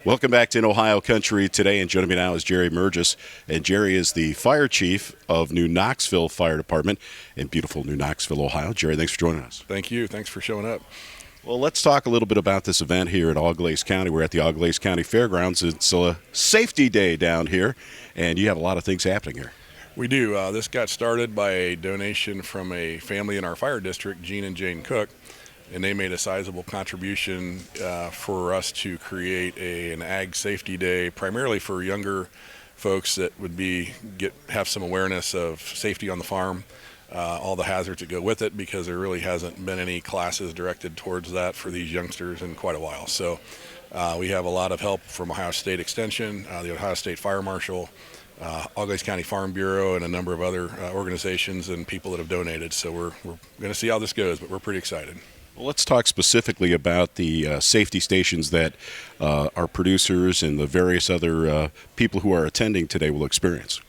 Welcome back to In Ohio Country today, and joining me now is Jerry Murgis, and Jerry is the fire chief of New Knoxville Fire Department in beautiful New Knoxville, Ohio. Jerry, thanks for joining us. Thank you. Thanks for showing up. Well, let's talk a little bit about this event here at Auglaize County. We're at the Auglaize County Fairgrounds. It's a safety day down here, and you have a lot of things happening here. We do. This got started by a donation from a family in our fire district, Gene and Jane Cook, and they made a sizable contribution for us to create an ag safety day, primarily for younger folks that would have some awareness of safety on the farm, all the hazards that go with it, because there really hasn't been any classes directed towards that for these youngsters in quite a while. So we have a lot of help from Ohio State Extension, the Ohio State Fire Marshal, Auglaize County Farm Bureau, and a number of other organizations and people that have donated. So we're going to see how this goes, but we're pretty excited. Well, let's talk specifically about the safety stations that our producers and the various other people who are attending today will experience.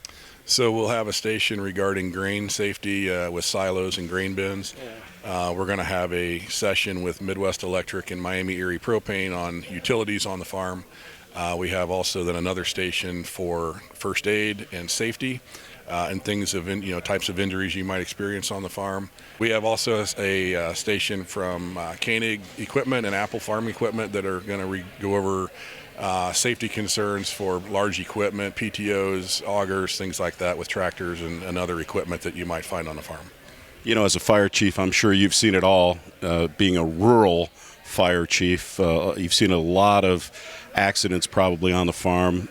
So we'll have a station regarding grain safety with silos and grain bins. We're going to have a session with Midwest Electric and Miami Erie Propane on utilities on the farm. We have also then another station for first aid and safety and things of types of injuries you might experience on the farm. We have also a station from Koenig Equipment and Apple Farm Equipment that are going to go over safety concerns for large equipment, PTOs, augers, things like that with tractors and other equipment that you might find on the farm. You know, as a fire chief, I'm sure you've seen it all. Being a rural fire chief, you've seen a lot of accidents probably on the farm.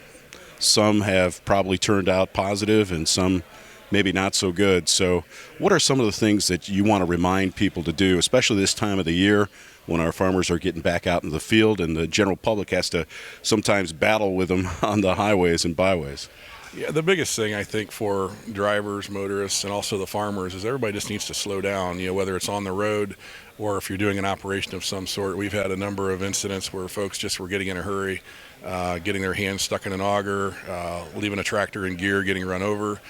Some have probably turned out positive and some maybe not so good. So what are some of the things that you want to remind people to do, especially this time of the year when our farmers are getting back out in the field and the general public has to sometimes battle with them on the highways and byways? Yeah, the biggest thing I think for drivers, motorists, and also the farmers is everybody just needs to slow down, whether it's on the road or if you're doing an operation of some sort. We've had a number of incidents where folks just were getting in a hurry, getting their hands stuck in an auger, leaving a tractor in gear, getting run over,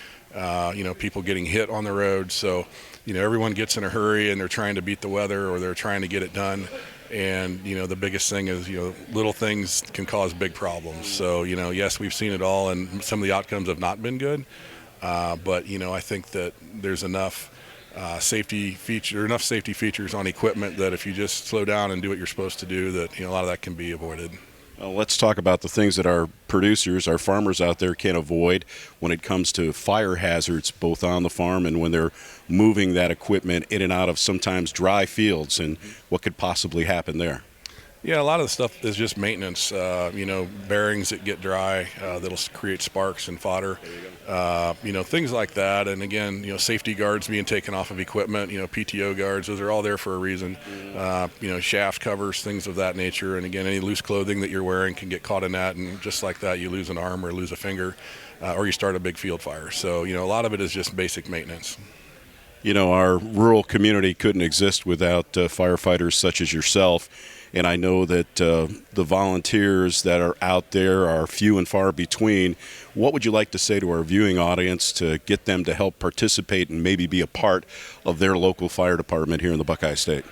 people getting hit on the road. So, everyone gets in a hurry and they're trying to beat the weather or they're trying to get it done. And, the biggest thing is, little things can cause big problems. So, yes, we've seen it all and some of the outcomes have not been good. But, I think that there's enough safety features on equipment that if you just slow down and do what you're supposed to do, that, a lot of that can be avoided. Well, let's talk about the things that our producers, our farmers out there can avoid when it comes to fire hazards, both on the farm and when they're moving that equipment in and out of sometimes dry fields, and what could possibly happen there. Yeah, a lot of the stuff is just maintenance, bearings that get dry, that'll create sparks and fodder, things like that. And again, safety guards being taken off of equipment, PTO guards, those are all there for a reason. Shaft covers, things of that nature. And again, any loose clothing that you're wearing can get caught in that. And just like that, you lose an arm or lose a finger, or you start a big field fire. So, a lot of it is just basic maintenance. Our rural community couldn't exist without firefighters such as yourself. And I know that the volunteers that are out there are few and far between. What would you like to say to our viewing audience to get them to help participate and maybe be a part of their local fire department here in the Buckeye State?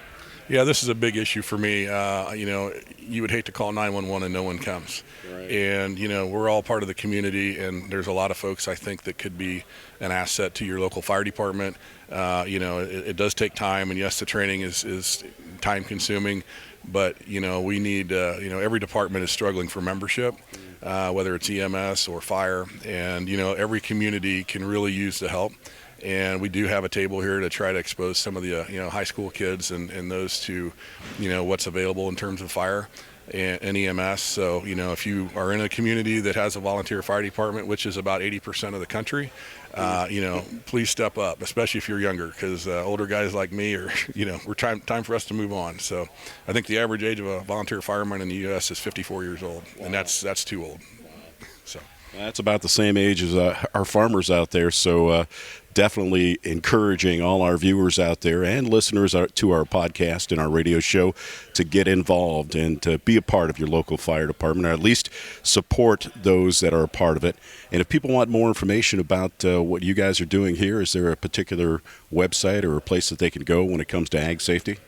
Yeah, this is a big issue for me. You would hate to call 911 and no one comes. Right. And, we're all part of the community, and there's a lot of folks I think that could be an asset to your local fire department. It does take time, and yes, the training is time consuming. But, we need, every department is struggling for membership, whether it's EMS or fire. And, every community can really use the help. And we do have a table here to try to expose some of the, high school kids and those to, what's available in terms of fire and EMS. So, if you are in a community that has a volunteer fire department, which is about 80% of the country, please step up, especially if you're younger, because older guys like me are, we're time for us to move on. So I think the average age of a volunteer fireman in the U.S. is 54 years old, and that's too old. So that's about the same age as our farmers out there. So definitely encouraging all our viewers out there and listeners to our podcast and our radio show to get involved and to be a part of your local fire department, or at least support those that are a part of it. And if people want more information about what you guys are doing here, is there a particular website or a place that they can go when it comes to ag safety?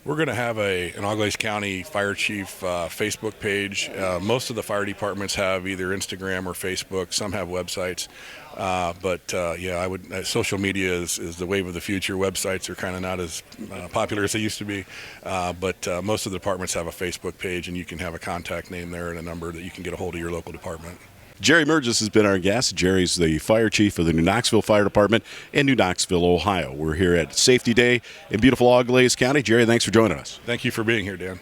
We're going to have an Auglaize County Fire Chief Facebook page. Most of the fire departments have either Instagram or Facebook. Some have websites. Social media is the wave of the future. Websites are kind of not as popular as they used to be. But most of the departments have a Facebook page, and you can have a contact name there and a number that you can get a hold of your local department. Jerry Merges has been our guest. Jerry's the fire chief of the New Knoxville Fire Department in New Knoxville, Ohio. We're here at Safety Day in beautiful Auglaize County. Jerry, thanks for joining us. Thank you for being here, Dan.